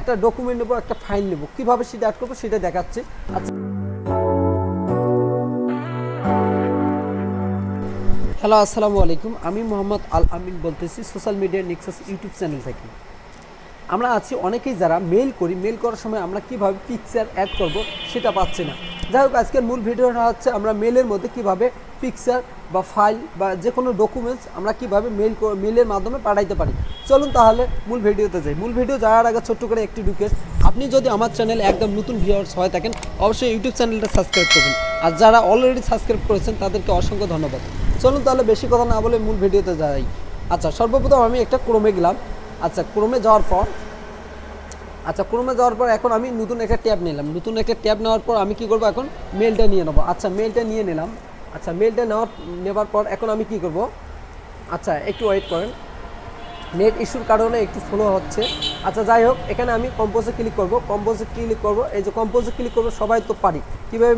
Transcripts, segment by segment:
একটা ডকুমেন্ট নেব, একটা ফাইল নেব, কিভাবে সেটা অ্যাড করবো সেটা দেখাচ্ছি। আচ্ছা, হ্যালো, আসসালামু আলাইকুম। আমি মোহাম্মদ আল আমিন বলতেছি social media Nexus YouTube channel থেকে। আমরা আছি অনেকেই যারা মেল করি, মেল করার সময় আমরা কিভাবে পিকচার অ্যাড করব সেটা পাচ্ছি না। যাই হোক, আজকের মূল ভিডিওটা হচ্ছে আমরা মেলের মধ্যে কিভাবে পিকচার বা ফাইল বা যে কোনো ডকুমেন্টস আমরা কিভাবে মেলের মাধ্যমে পাঠাইতে পারি। চলুন তাহলে মূল ভিডিওতে যাই। মূল ভিডিও যাওয়ার আগে ছোট্ট করে একটি রিকোয়েস্ট, আপনি যদি আমার চ্যানেলে একদম নতুন ভিউয়ার্স হয়ে থাকেন অবশ্যই ইউটিউব চ্যানেলটা সাবস্ক্রাইব করবেন, আর যারা অলরেডি সাবস্ক্রাইব করেছেন তাদেরকে অসংখ্য ধন্যবাদ। চলুন তাহলে বেশি কথা না বলে মূল ভিডিওতে যাই। আচ্ছা, সর্বপ্রথম আমি একটা ক্রোমে গেলাম। আচ্ছা, ক্রোমে যাওয়ার পর এখন আমি নতুন একটা ট্যাব নিলাম। নতুন একটা ট্যাব নেওয়ার পর আমি কি করব, এখন মেলটা নিয়ে নেব। আচ্ছা, মেলটা নিয়ে নিলাম। আচ্ছা, মেলটা নেওয়ার পর এখন আমি কি করব, আচ্ছা একটু ওয়েট করেন, নেট ইস্যুর কারণে একটু স্লো হচ্ছে। আচ্ছা, যাই হোক, এখানে আমি কম্পোজে ক্লিক করব। এই যে কম্পোজে ক্লিক করব, সবাই তো পারি কীভাবে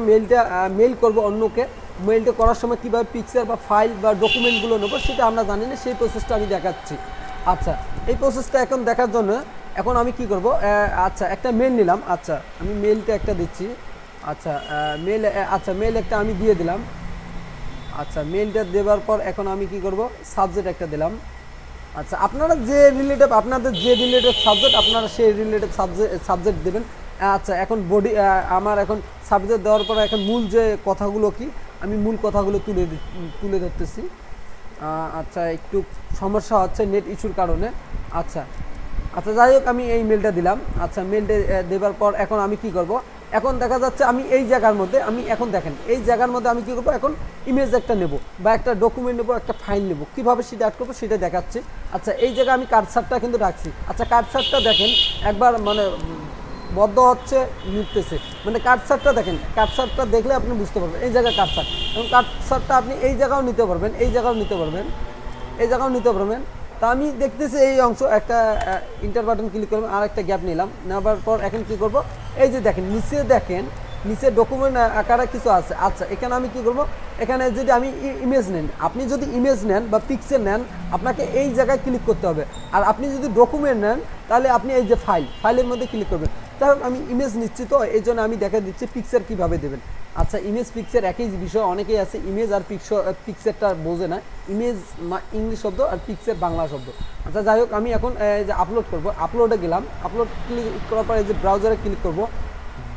মেল করব অন্যকে। মেলটা করার সময় কীভাবে পিকচার বা ফাইল বা ডকুমেন্টগুলো নেবো সেটা আমরা জানি না, সেই প্রসেসটা আমি দেখাচ্ছি। আচ্ছা, এই প্রসেসটা এখন দেখার জন্য এখন আমি কি করব, আচ্ছা একটা মেল নিলাম। আচ্ছা, আমি মেলটা একটা দিচ্ছি। আচ্ছা, মেল একটা আমি দিয়ে দিলাম। আচ্ছা, মেলটা দেওয়ার পর এখন আমি কি করব, সাবজেক্ট একটা দিলাম। আচ্ছা, আপনাদের যে রিলেটিভ সাবজেক্ট আপনারা সেই রিলেটিভ সাবজেক্ট দেবেন। আচ্ছা, এখন আমার এখন সাবজেক্ট দেওয়ার পর এখন মূল যে কথাগুলো কি আমি মূল কথাগুলো তুলে ধরতেছি। আচ্ছা, একটু সমস্যা হচ্ছে নেট ইস্যুর কারণে। আচ্ছা, যাই হোক, আমি এই মেলটা দিলাম। আচ্ছা, মেলটা দেওয়ার পর এখন আমি কি করব, এখন দেখা যাচ্ছে আমি এই জায়গার মধ্যে এই জায়গার মধ্যে আমি কি করব, এখন ইমেজ একটা নেব বা একটা ডকুমেন্ট নেব, একটা ফাইল নেব, কিভাবে সেটা অ্যাড করবো সেটা দেখাচ্ছি। আচ্ছা, এই জায়গায় আমি কার্সারটা কিন্তু রাখছি। আচ্ছা, কার্সারটা দেখেন একবার, মানে বদ্ধ হচ্ছে, নিতেছে, মানে কার্সারটা দেখেন। কার্সারটা দেখলে আপনি বুঝতে পারবেন এই জায়গায় কার্সার। এবং কার্সারটা আপনি এই জায়গাও নিতে পারবেন, এই জায়গাও নিতে পারবেন। তা আমি দেখতেছি এই অংশ একটা ইন্টার বাটন ক্লিক করবেন, আর একটা গ্যাপ নিলাম। নেওয়ার পর এখন কি করব, এই যে নিচে ডকুমেন্ট আকারে কিছু আছে। আচ্ছা, এখানে আমি কি করব, এখানে যদি আমি ইমেজ নেন, আপনি যদি ইমেজ নেন বা পিকচার নেন আপনাকে এই জায়গায় ক্লিক করতে হবে। আর আপনি যদি ডকুমেন্ট নেন তাহলে আপনি এই যে ফাইলের মধ্যে ক্লিক করবেন। তাই আমি ইমেজ নিচ্ছি, তো এই জন্য আমি দেখা দিচ্ছি পিকচার কিভাবে দেবেন। আচ্ছা, ইমেজ পিকচার একই বিষয়, অনেকেই আছে ইমেজ আর পিকচারটা বোঝে না। ইমেজ ইংলিশ শব্দ আর পিকচার বাংলা শব্দ। আচ্ছা, যাই হোক, আমি এখন যে আপলোড করব, আপলোডে গেলাম। আপলোড ক্লিক করার পর এই যে ব্রাউজারে ক্লিক করব।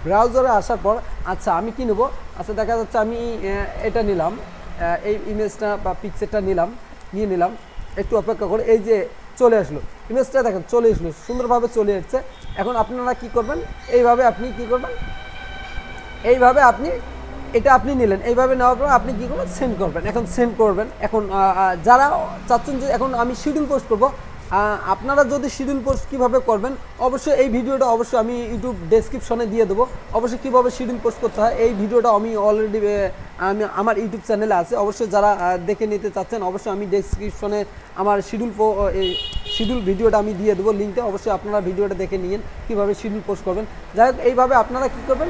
ব্রাউজারে আসার পর আচ্ছা আমি কি নেব, আচ্ছা দেখা যাচ্ছে আমি এটা নিলাম, এই ইমেজটা বা পিকচারটা নিয়ে নিলাম। একটু অপেক্ষা করে এই যে চলে আসলো ইমেজটা, দেখেন চলে আসলো, সুন্দরভাবে চলে এসছে। এখন আপনারা কি করবেন, এইভাবে আপনি এটা আপনি নিলেন। এইভাবে নেওয়ার পর আপনি কি করবেন, সেন্ড করবেন। এখন যারা চাচ্ছেন যে এখন আমি শিডিউল পোস্ট করব, আপনারা যদি শিডিউল পোস্ট কীভাবে করবেন অবশ্যই এই ভিডিওটা অবশ্যই আমি ইউটিউব ডেসক্রিপশনে দিয়ে দেবো। অবশ্যই কীভাবে শিডিউল পোস্ট করতে হয় এই ভিডিওটা আমি অলরেডি আমার ইউটিউব চ্যানেলে আছে। অবশ্যই যারা দেখে নিতে চাচ্ছেন অবশ্যই আমি ডেসক্রিপশনে আমার শিডিউল ভিডিওটা আমি দিয়ে দেবো লিঙ্কটা। অবশ্যই আপনারা ভিডিওটা দেখে নিন কীভাবে শিডিউল পোস্ট করবেন। যাই হোক, এইভাবে আপনারা কী করবেন,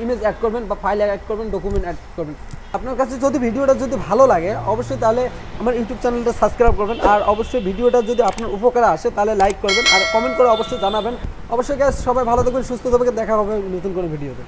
ইমেজ অ্যাড করবেন বা ফাইল অ্যাড করবেন, ডকুমেন্ট অ্যাড করবেন। আপনার কাছে যদি ভিডিওটা যদি ভালো লাগে অবশ্যই তাহলে আমার ইউটিউব চ্যানেলটা সাবস্ক্রাইব করবেন। আর অবশ্যই ভিডিওটা যদি আপনার উপকারে আসে তাহলে লাইক করবেন আর কমেন্ট করে অবশ্যই জানাবেন। অবশ্যই সবাই ভালো থাকবেন, সুস্থ থাকবেন, দেখা হবে নতুন কোনো ভিডিওতে।